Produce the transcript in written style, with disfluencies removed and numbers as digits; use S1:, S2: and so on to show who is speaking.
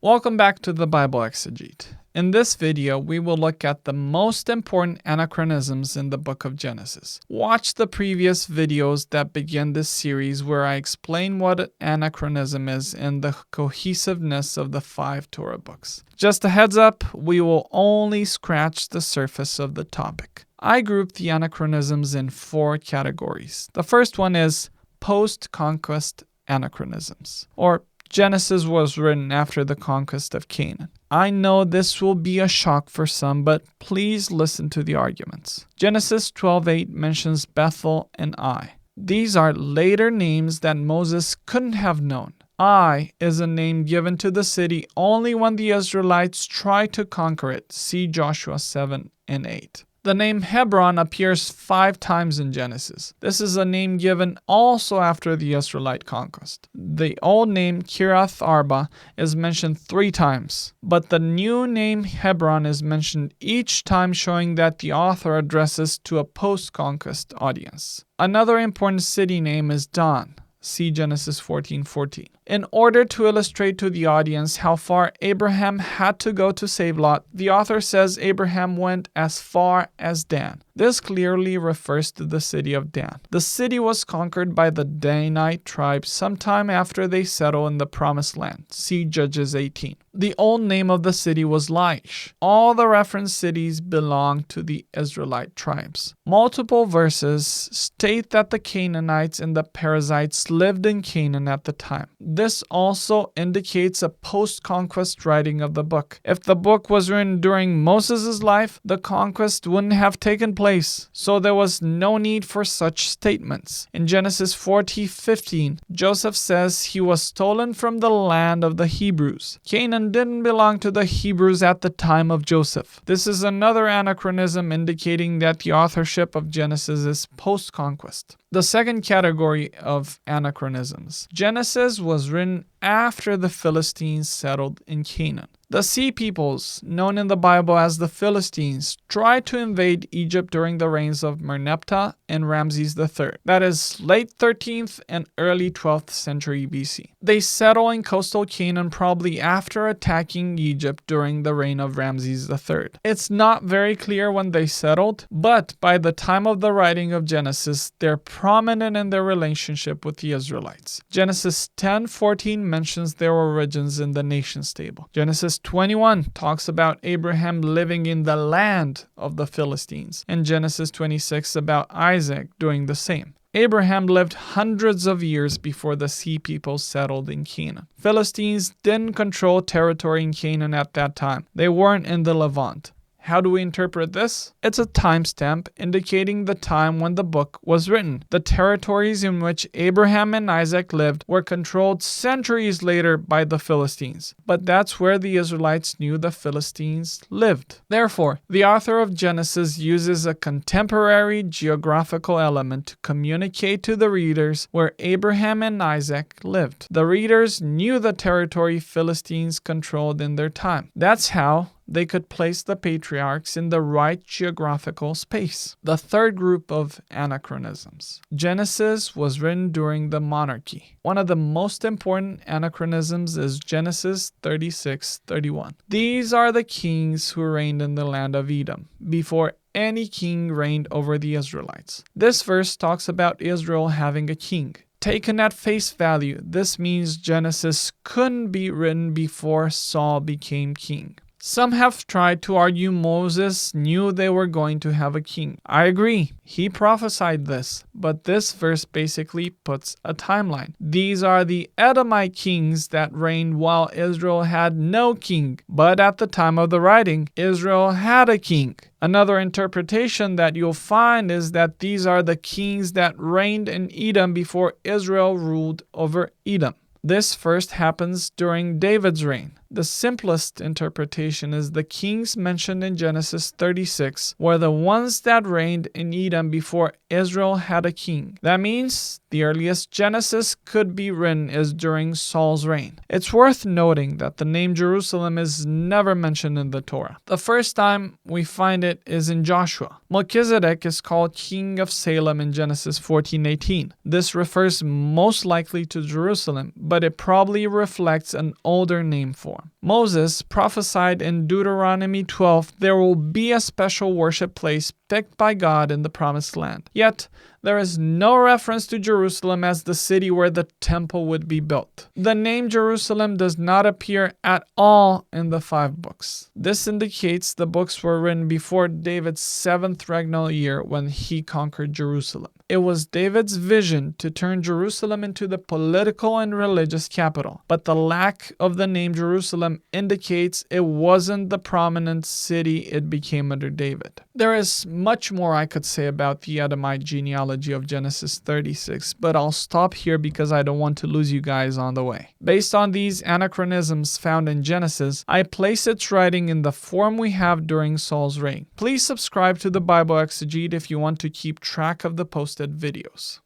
S1: Welcome back to the Bible Exegete. In this video, we will look at the most important anachronisms in the book of Genesis. Watch the previous videos that begin this series where I explain what an anachronism is and the cohesiveness of the 5 Torah books. Just a heads up, we will only scratch the surface of the topic. I grouped the anachronisms in 4 categories. The first one is post-conquest anachronisms, or Genesis was written after the conquest of Canaan. I know this will be a shock for some, but please listen to the arguments. Genesis 12:8 mentions Bethel and Ai. These are later names that Moses couldn't have known. Ai is a name given to the city only when the Israelites try to conquer it. See Joshua 7 and 8. The name Hebron appears 5 times in Genesis. This is a name given also after the Israelite conquest. The old name Kiriath Arba is mentioned 3 times, but the new name Hebron is mentioned each time, showing that the author addresses to a post-conquest audience. Another important city name is Dan. See Genesis 14:14. In order to illustrate to the audience how far Abraham had to go to save Lot, the author says Abraham went as far as Dan. This clearly refers to the city of Dan. The city was conquered by the Danite tribe sometime after they settled in the Promised Land. See Judges 18. The old name of the city was Laish. All the referenced cities belong to the Israelite tribes. Multiple verses state that the Canaanites and the Perizzites lived in Canaan at the time. This also indicates a post-conquest writing of the book. If the book was written during Moses' life, the conquest wouldn't have taken place, so there was no need for such statements. In Genesis 40:15, Joseph says he was stolen from the land of the Hebrews. Canaan didn't belong to the Hebrews at the time of Joseph. This is another anachronism indicating that the authorship of Genesis is post-conquest. The second category of anachronisms. Genesis was written after the Philistines settled in Canaan. The sea peoples, known in the Bible as the Philistines, tried to invade Egypt during the reigns of Merneptah and Ramses III. That is late 13th and early 12th century BC. They settled in coastal Canaan probably after attacking Egypt during the reign of Ramses III. It's not very clear when they settled, but by the time of the writing of Genesis, they're prominent in their relationship with the Israelites. Genesis 10:14 mentions their origins in the nation's table. Genesis 21 talks about Abraham living in the land of the Philistines, and Genesis 26 about Isaac doing the same. Abraham lived hundreds of years before the sea people settled in Canaan. Philistines didn't control territory in Canaan at that time. They weren't in the Levant. How do we interpret this? It's a timestamp indicating the time when the book was written. The territories in which Abraham and Isaac lived were controlled centuries later by the Philistines. But that's where the Israelites knew the Philistines lived. Therefore, the author of Genesis uses a contemporary geographical element to communicate to the readers where Abraham and Isaac lived. The readers knew the territory Philistines controlled in their time. That's how they could place the patriarchs in the right geographical space. The third group of anachronisms. Genesis was written during the monarchy. One of the most important anachronisms is Genesis 36:31. These are the kings who reigned in the land of Edom before any king reigned over the Israelites. This verse talks about Israel having a king. Taken at face value, this means Genesis couldn't be written before Saul became king. Some have tried to argue Moses knew they were going to have a king. I agree, he prophesied this, but this verse basically puts a timeline. These are the Edomite kings that reigned while Israel had no king, but at the time of the writing, Israel had a king. Another interpretation that you'll find is that these are the kings that reigned in Edom before Israel ruled over Edom. This first happens during David's reign. The simplest interpretation is the kings mentioned in Genesis 36 were the ones that reigned in Edom before Israel had a king. That means the earliest Genesis could be written is during Saul's reign. It's worth noting that the name Jerusalem is never mentioned in the Torah. The first time we find it is in Joshua. Melchizedek is called king of Salem in Genesis 14:18. This refers most likely to Jerusalem, but it probably reflects an older name for form. Moses prophesied in Deuteronomy 12 there will be a special worship place picked by God in the Promised Land. Yet, there is no reference to Jerusalem as the city where the temple would be built. The name Jerusalem does not appear at all in the 5 books. This indicates the books were written before David's 7th regnal year when he conquered Jerusalem. It was David's vision to turn Jerusalem into the political and religious capital, but the lack of the name Jerusalem indicates it wasn't the prominent city it became under David. There is much more I could say about the Edomite genealogy of Genesis 36, but I'll stop here because I don't want to lose you guys on the way. Based on these anachronisms found in Genesis, I place its writing in the form we have during Saul's reign. Please subscribe to the Bible Exegete if you want to keep track of the posted videos.